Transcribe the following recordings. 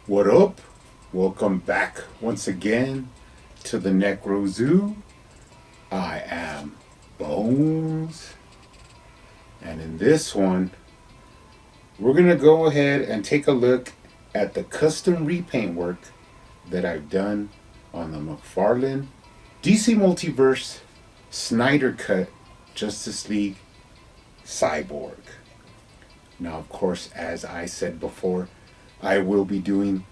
What up? Welcome back once again to the Necro Zoo. I am Bones, and in this one, we're gonna go ahead and take a look at the custom repaint work that I've done on the McFarlane DC Multiverse Snyder Cut Justice League Cyborg. Now, of course, as I said before, I will be doing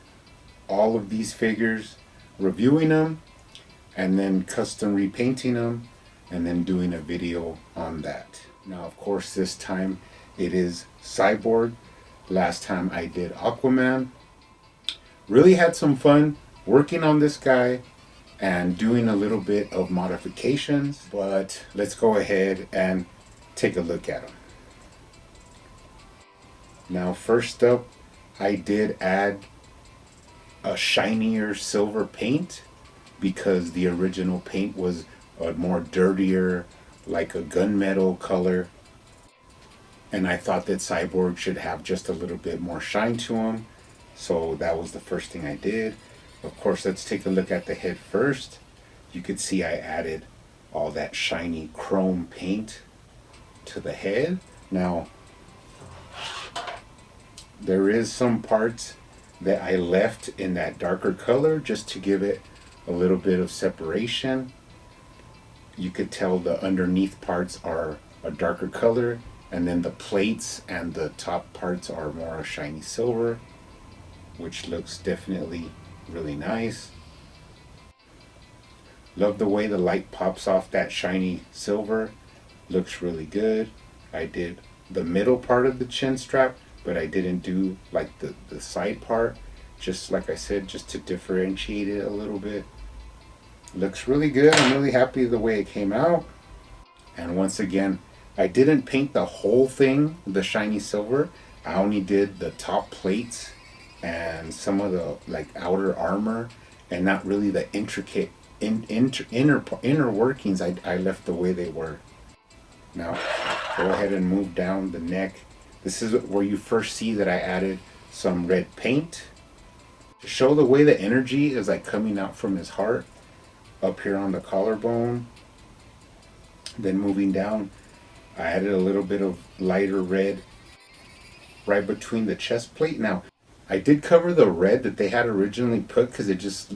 all of these figures, reviewing them, and then custom repainting them, and then doing a video on that. Now, of course, this time it is Cyborg. Last time I did Aquaman. Really had some fun working on this guy and doing a little bit of modifications, but let's go ahead and take a look at him. Now, first up, I did add a shinier silver paint because the original paint was a more dirtier, like a gunmetal color. And I thought that Cyborg should have just a little bit more shine to him. So that was the first thing I did. Of course, let's take a look at the head first. You could see I added all that shiny chrome paint to the head. Now, there is some parts that I left in that darker color just to give it a little bit of separation. You could tell the underneath parts are a darker color, and then the plates and the top parts are more a shiny silver, which looks definitely really nice. Love the way the light pops off that shiny silver. Looks really good. I did the middle part of the chin strap, but I didn't do like the side part, just like I said, just to differentiate it a little bit. Looks really good. I'm really happy the way it came out. And once again, I didn't paint the whole thing the shiny silver. I only did the top plates and some of the like outer armor, and not really the intricate inner workings. I left the way they were. Now, go ahead and move down the neck. This is where you first see that I added some red paint to show the way the energy is like coming out from his heart up here on the collarbone. Then moving down, I added a little bit of lighter red right between the chest plate. Now, I did cover the red that they had originally put because it just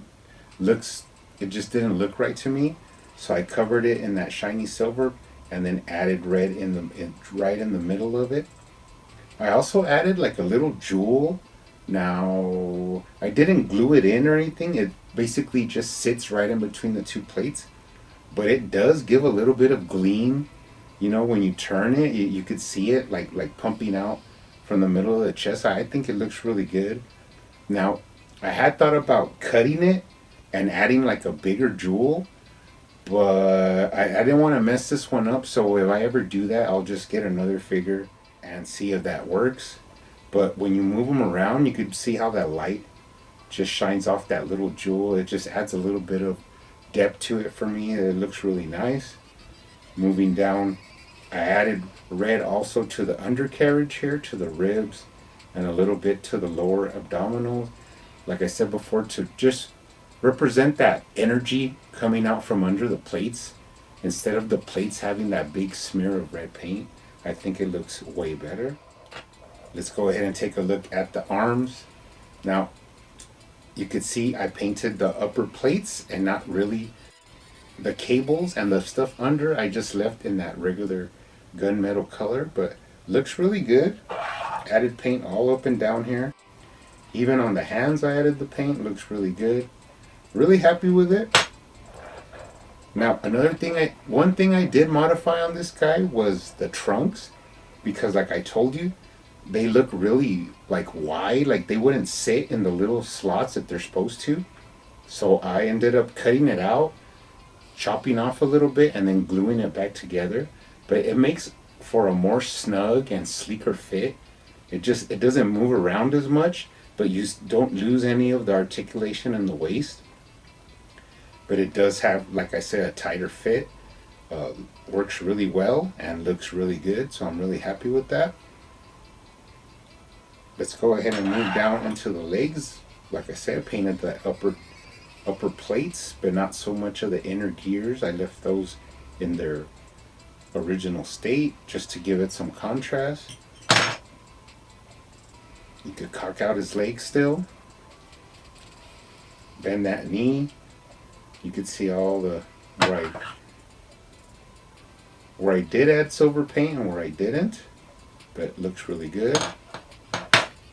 didn't look right to me. So I covered it in that shiny silver and then added red right in the middle of it. I also added like a little jewel. Now, I didn't glue it in or anything. It basically just sits right in between the two plates. But it does give a little bit of gleam. You know, when you turn it, you could see it like pumping out from the middle of the chest. I think it looks really good. Now, I had thought about cutting it and adding like a bigger jewel. But I didn't want to mess this one up. So if I ever do that, I'll just get another figure and see if that works. But when you move them around, you can see how that light just shines off that little jewel. It just adds a little bit of depth to it for me. It looks really nice. Moving down, I added red also to the undercarriage here, to the ribs, and a little bit to the lower abdominals. Like I said before, to just represent that energy coming out from under the plates. Instead of the plates having that big smear of red paint, I think it looks way better. Let's go ahead and take a look at the arms. Now, you can see I painted the upper plates and not really the cables and the stuff under. I just left in that regular gunmetal color, but looks really good. Added paint all up and down here. Even on the hands I added the paint. Looks really good. Really happy with it. Now, one thing I did modify on this guy was the trunks, because like I told you, they look really like wide, like they wouldn't sit in the little slots that they're supposed to. So I ended up cutting it out, chopping off a little bit, and then gluing it back together. But it makes for a more snug and sleeker fit. It doesn't move around as much, but you don't lose any of the articulation in the waist. But it does have, like I said, a tighter fit. Works really well and looks really good, so I'm really happy with that. Let's go ahead and move down into the legs. like I said, painted the upper plates, but not so much of the inner gears. I left those in their original state just to give it some contrast. You could cock out his leg still, bend that knee. You could see all the where I did add silver paint and where I didn't, but it looks really good.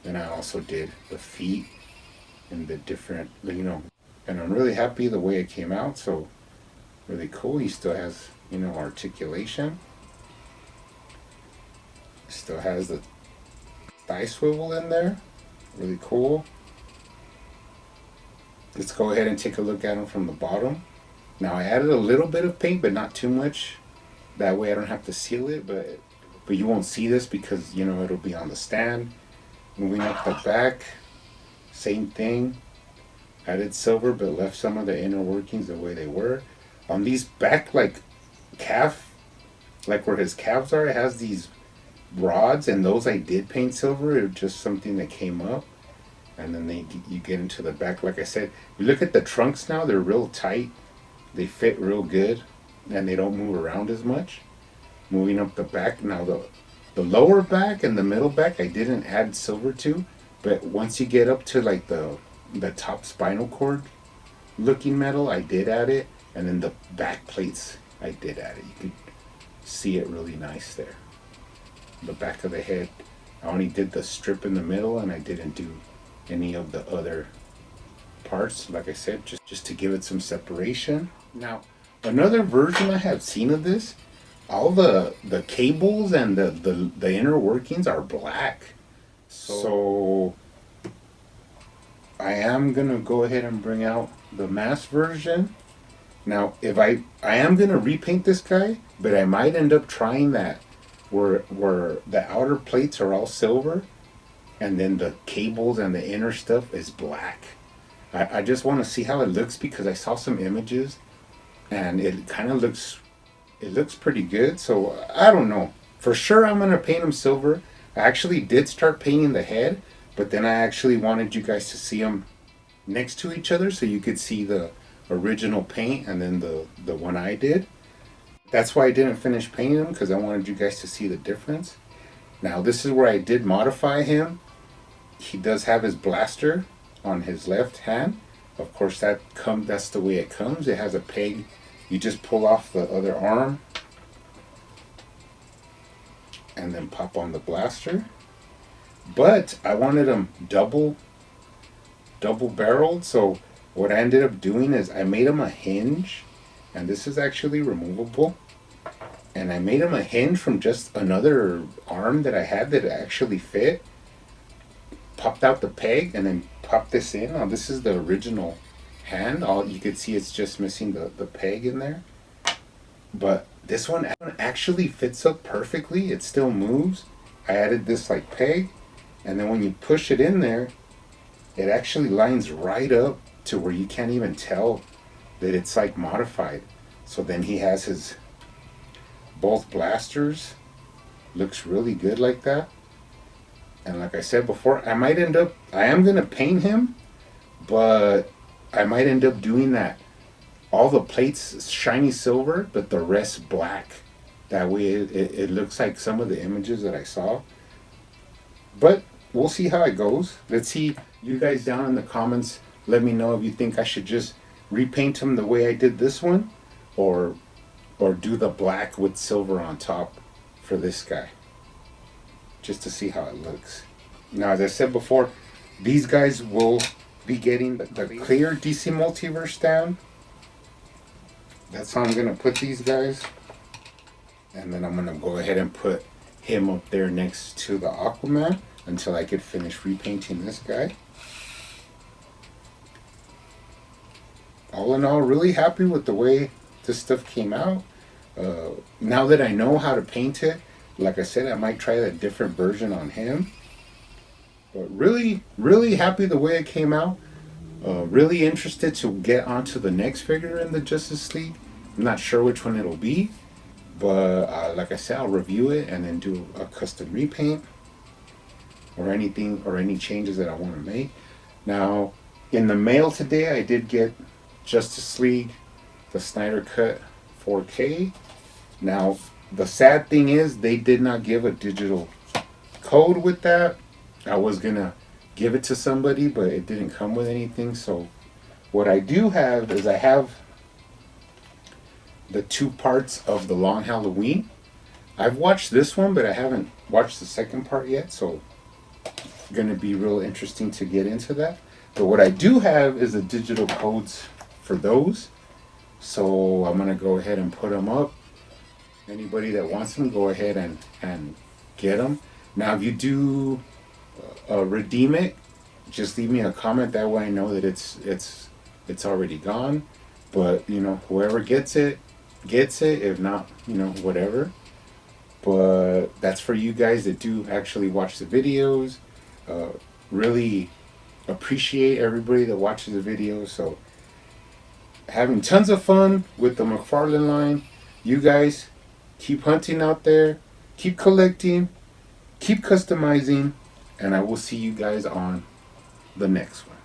Then I also did the feet and the different, and I'm really happy the way it came out. So really cool. He still has, articulation. Still has the thigh swivel in there. Really cool. Let's go ahead and take a look at him from the bottom. Now I added a little bit of paint, but not too much. That way I don't have to seal it, but you won't see this because, it'll be on the stand. Moving up the back, same thing. Added silver, but left some of the inner workings the way they were. On these back, calf, where his calves are, it has these rods, and those I did paint silver. It was just something that came up. And then you get into the back. Like I said, you look at the trunks now, they're real tight. They fit real good, and they don't move around as much. Moving up the back, now the lower back and the middle back I didn't add silver to, but once you get up to the top spinal cord looking metal, I did add it, and then the back plates I did add it. You could see it really nice there. The back of the head, I only did the strip in the middle, and I didn't do any of the other parts, like I said, just to give it some separation. Now, another version I have seen of this, all the cables and the inner workings are black. So I am gonna go ahead and bring out the mask version. Now, if I am gonna repaint this guy, but I might end up trying that where the outer plates are all silver and then the cables and the inner stuff is black. I just want to see how it looks because I saw some images and it kind of looks pretty good. So I don't know. For sure I'm going to paint him silver. I actually did start painting the head, but then I actually wanted you guys to see them next to each other so you could see the original paint and then the one I did. That's why I didn't finish painting him, because I wanted you guys to see the difference. Now this is where I did modify him. He does have his blaster on his left hand. Of course that's the way it comes. It has a peg. You just pull off the other arm and then pop on the blaster. But I wanted him double barreled, so what I ended up doing is I made him a hinge, and this is actually removable. And I made him a hinge from just another arm that I had that actually fit. Popped out the peg and then popped this in. Now this is the original hand. All you can see, it's just missing the peg in there. But this one actually fits up perfectly. It still moves. I added this peg, and then when you push it in there, it actually lines right up to where you can't even tell that it's modified. So then he has his both blasters. Looks really good like that. And like I said before, I am going to paint him, but I might end up doing that. All the plates shiny silver, but the rest black. That way it looks like some of the images that I saw. But we'll see how it goes. Let's see. You guys down in the comments, let me know if you think I should just repaint him the way I did this one, or do the black with silver on top for this guy, just to see how it looks. Now, as I said before, these guys will be getting the clear DC Multiverse stand. That's how I'm going to put these guys. And then I'm going to go ahead and put him up there next to the Aquaman until I could finish repainting this guy. All in all, really happy with the way this stuff came out. Now that I know how to paint it, like I said, I might try a different version on him. But really, really happy the way it came out. Really interested to get onto the next figure in the Justice League. I'm not sure which one it'll be, but like I said, I'll review it and then do a custom repaint or anything or any changes that I want to make. Now, In the mail today, I did get Justice League, the Snyder Cut 4K. Now, the sad thing is, they did not give a digital code with that. I was gonna give it to somebody, but it didn't come with anything. So, what I do have is I have the two parts of the Long Halloween. I've watched this one, but I haven't watched the second part yet. So, it's gonna be real interesting to get into that. But what I do have is the digital codes for those. So I'm gonna go ahead and put them up. Anybody that wants them, go ahead and get them. Now, if you do redeem it, just leave me a comment. That way I know that it's already gone. But you know, whoever gets it gets it. If not, you know, whatever. But that's for you guys that do actually watch the videos. Really appreciate everybody that watches the videos. So having tons of fun with the McFarlane line. You guys keep hunting out there, keep collecting, keep customizing, and I will see you guys on the next one.